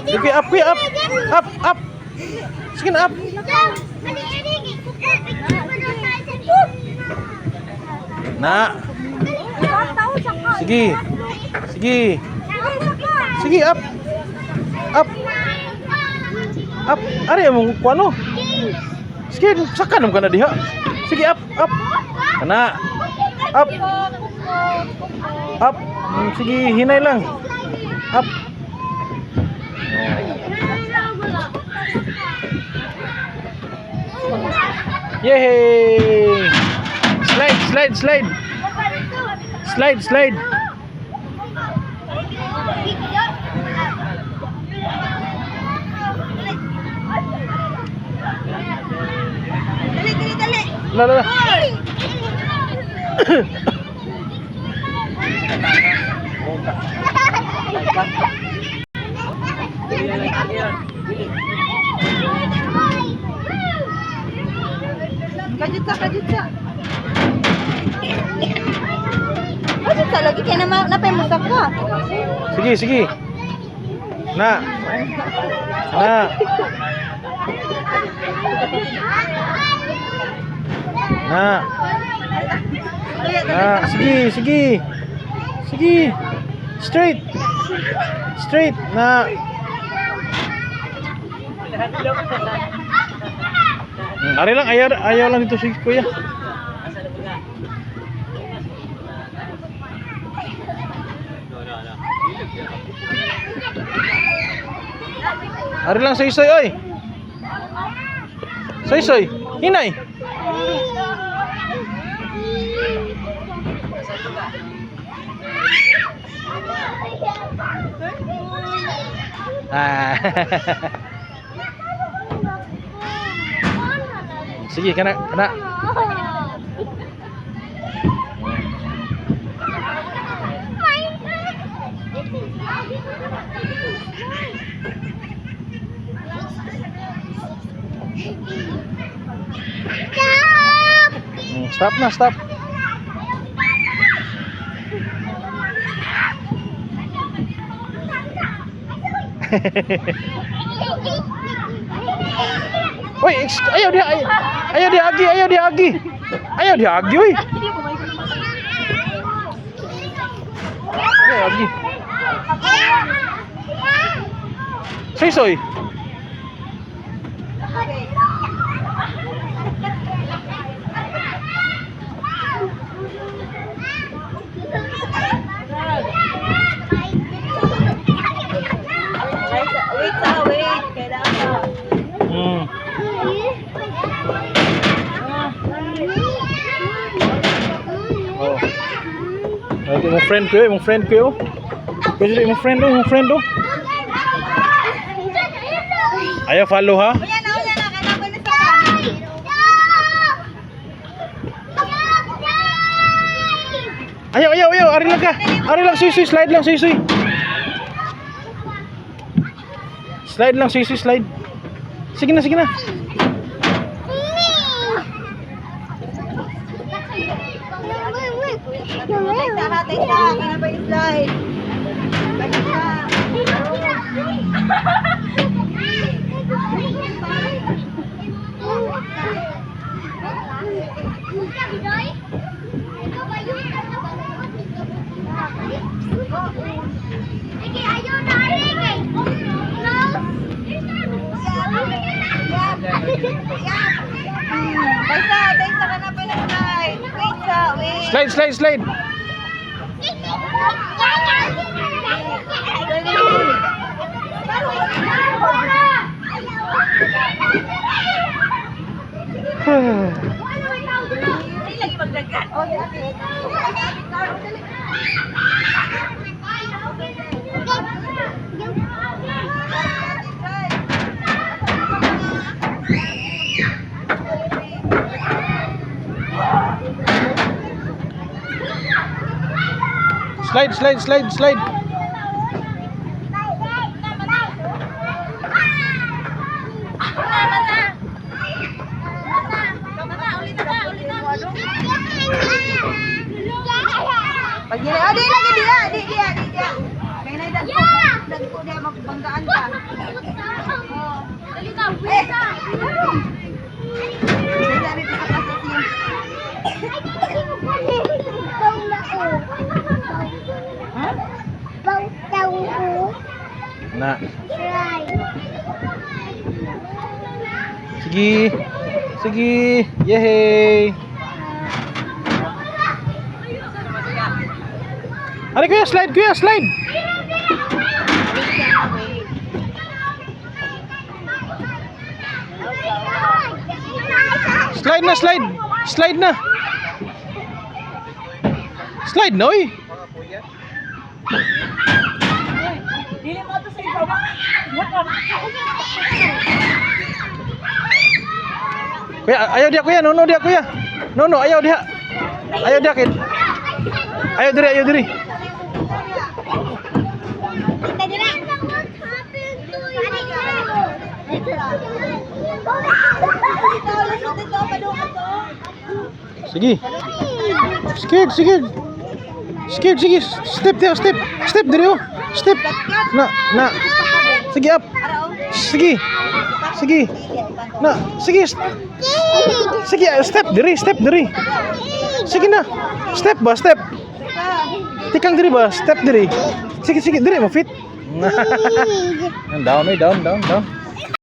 Sige, up, up. Up, up. Sige na, up. Na. Sige. Sige. Sige, up. Up. Up. Ari mo kuano? Sige, saka naman ka na diha. Sige, up, up. Kana. Up. Up. Sige, hinay lang. Up. Yay! Slide, slide, slide. Slide, slide. Dali, dali, dali. Lala. Kajut sa. Kajut sa lagi kaya napamusak ka. Sige, sige. Na. Na. Na. Na. Sige, sige. Sige. Straight. Straight. Na. Ari lang, ayaw lang dito si Kuya. Ari lang, soy-soy, oy. Soy-soy, hinay. Ah. Sige, kena. Stop na, stop. Woi, ayaw dia agi. Ayaw dia agi, woi. Ayaw agi. Soy. Wait. Kailangan. Oh. Lagi mo friend ko yo. Kasi mo friend do. Ayaw follow ha. Unya na kailangan na sa. Ayaw. Ari lang ka. Ari lang suy. Slide lang suy. Slide lang suy. Slide. Sige na. Hatay sa. Kaya ba yung slide? Balik ka. Taysa ka na pa ng slide. Wait. Slide. Lagi magdagan. Slide. Pag lagi dia. Kaya na vlog ko niya, magbanggaan ka. Oh. Dali ka, buwis ka. Sabi ko sa pasasin. Ha? Na. Sige. Sige. Yehey. Ari kuya, slide kuya, slide. Slide na, slide. Slide na. Slide na, oy. Dili mo to sa ikaw. Kuya, ayaw dia kuya, no dia kuya. No, ayaw dia. Ayaw dia kid. Ayaw diri, ayaw diri. Sige. Sige, sige. Sige, sige. Step dia, step. Step diri oh. Step. Na. Sige up. Sige. Sige. Na, sige. Sige, step diri, step diri. Sige na. Step ba, step. Tikang diri ba, step diri. Sige, sige, diri mo fit. Down, down.